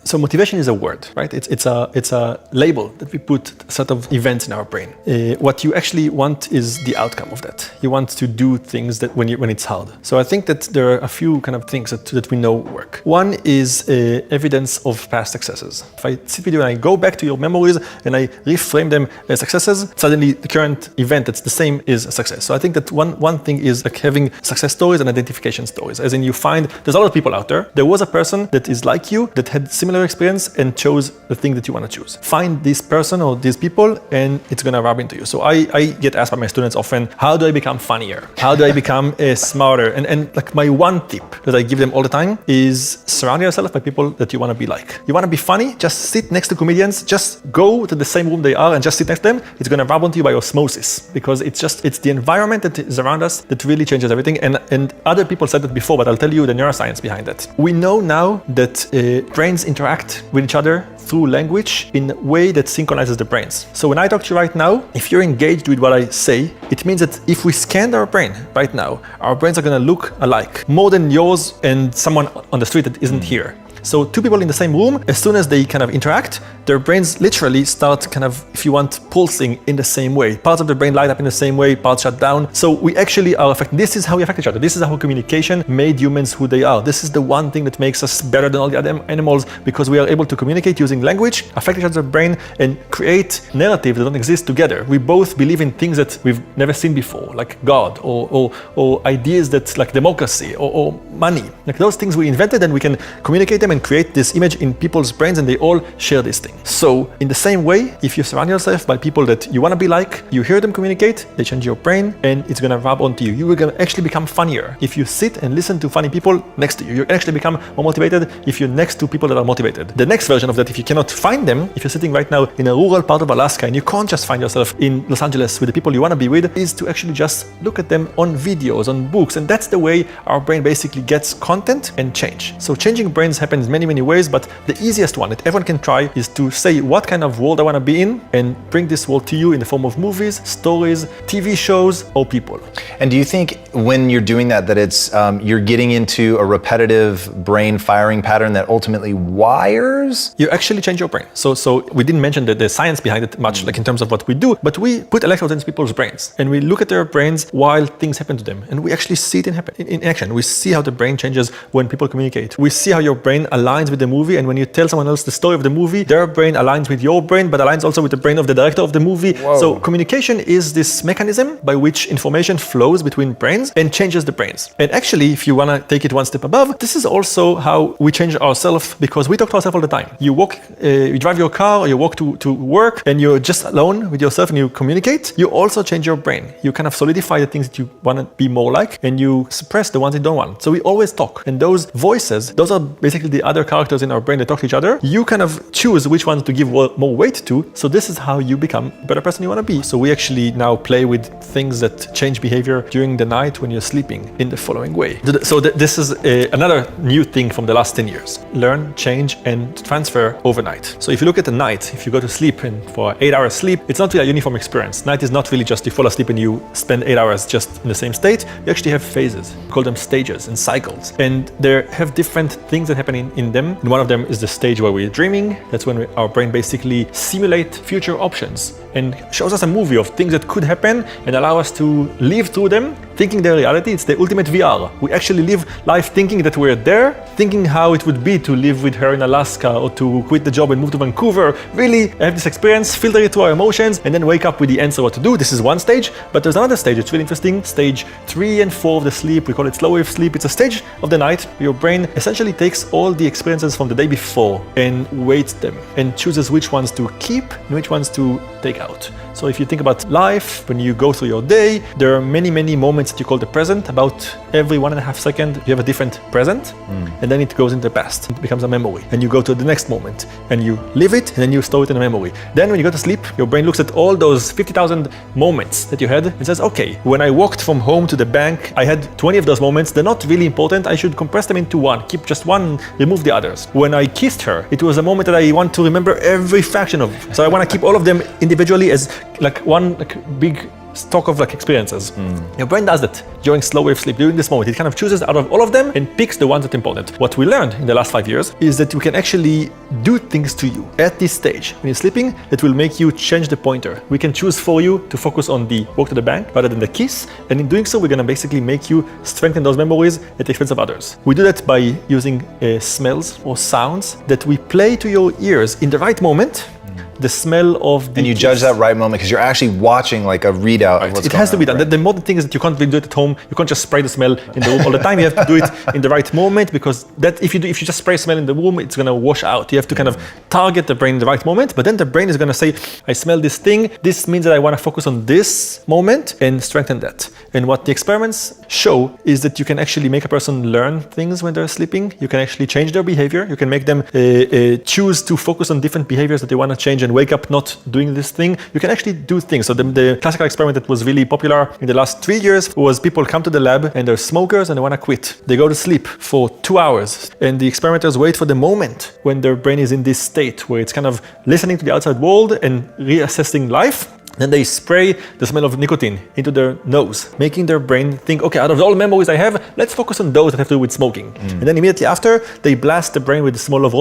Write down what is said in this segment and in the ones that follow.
So motivation is a word, right? It's a label that we put a set of events in our brain. What you actually want is the outcome of that. You want to do things that when it's hard. So I think that there are a few kind of things that we know work. One is evidence of past successes. If I sit with you and I go back to your memories and I reframe them as successes, suddenly the current event that's the same is a success. So I think that one thing is like having success stories and identification stories. As in you find there's a lot of people out there. There was a person that is like you that had similar experience and chose the thing that you want to choose. Find this person or these people and it's going to rub into you. So I get asked by my students often, how do I become funnier? How do I become smarter? And like my one tip that I give them all the time is surround yourself by people that you want to be like. You want to be funny? Just sit next to comedians. Just go to the same room they are and just sit next to them. It's going to rub onto you by osmosis because it's the environment that is around us that really changes everything. And other people said that before, but I'll tell you the neuroscience behind that. We know now that brains interact with each other through language in a way that synchronizes the brains. So when I talk to you right now, if you're engaged with what I say, it means that if we scanned our brain right now, our brains are going to look alike more than yours and someone on the street that isn't here. So two people in the same room, as soon as they kind of interact, their brains literally start kind of, if you want, pulsing in the same way. Parts of the brain light up in the same way, parts shut down. So we actually are affected. This is how we affect each other. This is how communication made humans who they are. This is the one thing that makes us better than all the other animals because we are able to communicate using language, affect each other's brain, and create narratives that don't exist together. We both believe in things that we've never seen before, like God, or ideas that like democracy, or money. Like those things we invented and we can communicate them and create this image in people's brains and they all share this thing. So in the same way, if you surround yourself by people that you want to be like, you hear them communicate, they change your brain and it's going to rub onto you. You are going to actually become funnier. If you sit and listen to funny people next to you, you actually become more motivated if you're next to people that are motivated. The next version of that, if you cannot find them, if you're sitting right now in a rural part of Alaska and you can't just find yourself in Los Angeles with the people you want to be with, is to actually just look at them on videos, on books. And that's the way our brain basically gets content and change. So changing brains happens in many ways, but the easiest one that everyone can try is to say what kind of world I want to be in and bring this world to you in the form of movies, stories, TV shows, or people. And do you think when you're doing that it's you're getting into a repetitive brain firing pattern that ultimately wires? You actually change your brain. So we didn't mention the science behind it much, like in terms of what we do, but we put electrodes in people's brains and we look at their brains while things happen to them, and we actually see it in action. We see how the brain changes when people communicate. We see how your brain aligns with the movie, and when you tell someone else the story of the movie, their brain aligns with your brain, but aligns also with the brain of the director of the movie. Whoa. So communication is this mechanism by which information flows between brains and changes the brains. And actually, if you want to take it one step above, this is also how we change ourselves, because we talk to ourselves all the time. You walk, you drive your car, or you walk to work, and you're just alone with yourself and you communicate. You also change your brain. You kind of solidify the things that you want to be more like, and you suppress the ones you don't want. So we always talk, and those voices, those are basically the other characters in our brain that talk to each other. You kind of choose which ones to give more weight to. So this is how you become a better person you want to be. So we actually now play with things that change behavior during the night when you're sleeping in the following way. So this is another new thing from the last 10 years. Learn, change, and transfer overnight. So if you look at the night, if you go to sleep and for 8 hours sleep, it's not really a uniform experience. Night is not really just you fall asleep and you spend 8 hours just in the same state. You actually have phases. We call them stages and cycles. And they have different things that happen in them. And one of them is the stage where we're dreaming. That's when our brain basically simulates future options and shows us a movie of things that could happen and allow us to live through them, thinking their reality. It's the ultimate VR. We actually live life thinking that we're there, thinking how it would be to live with her in Alaska or to quit the job and move to Vancouver. Really have this experience, filter it through our emotions, and then wake up with the answer what to do. This is one stage, but there's another stage. It's really interesting. Stage 3 and 4 of the sleep. We call it slow wave sleep. It's a stage of the night where your brain essentially takes all the experiences from the day before and weights them and chooses which ones to keep and which ones to take out. So if you think about life, when you go through your day, there are many moments that you call the present. About every 1.5 seconds, you have a different present, and then it goes into the past. It becomes a memory. And you go to the next moment, and you live it, and then you store it in a memory. Then when you go to sleep, your brain looks at all those 50,000 moments that you had and says, okay, when I walked from home to the bank, I had 20 of those moments. They're not really important. I should compress them into one. Keep just one, remove the others. When I kissed her, it was a moment that I want to remember every fraction of. So I want to keep all of them individually as like one big stock of like experiences. Your brain does that during slow wave sleep, during this moment. It kind of chooses out of all of them and picks the ones that are important. What we learned in the last 5 years is that we can actually do things to you at this stage when you're sleeping that will make you change the pointer. We can choose for you to focus on the walk to the bank rather than the kiss, and in doing so we're going to basically make you strengthen those memories at the expense of others. We do that by using smells or sounds that we play to your ears in the right moment. The smell of the And you judge that right moment because you're actually watching like a readout of what's going on. It has to be done. The important thing is that you can't really do it at home. You can't just spray the smell in the room all the time. You have to do it in the right moment, because that if you just spray smell in the room, it's gonna wash out. You have to kind of target the brain in the right moment, but then the brain is gonna say, I smell this thing. This means that I wanna focus on this moment and strengthen that. And what the experiments show is that you can actually make a person learn things when they're sleeping. You can actually change their behavior. You can make them choose to focus on different behaviors that they wanna change and wake up not doing this thing. You can actually do things. So the classical experiment that was really popular in the last 3 years was people come to the lab and they're smokers and they want to quit. They go to sleep for 2 hours and the experimenters wait for the moment when their brain is in this state where it's kind of listening to the outside world and reassessing life. Then they spray the smell of nicotine into their nose, making their brain think, okay, out of all memories I have, let's focus on those that have to do with smoking. And then immediately after, they blast the brain with the smell of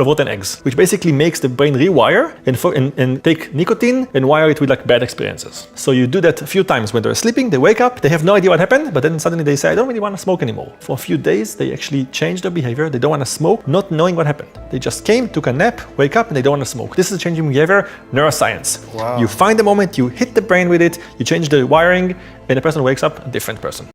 rotten eggs, which basically makes the brain rewire and take nicotine and wire it with like bad experiences. So you do that a few times when they're sleeping, they wake up, they have no idea what happened, but then suddenly they say, I don't really want to smoke anymore. For a few days, they actually change their behavior. They don't want to smoke, not knowing what happened. They just came, took a nap, wake up, and they don't want to smoke. This is changing behavior, neuroscience. Wow. You find the moment, you hit the brain with it, you change the wiring, and the person wakes up a different person.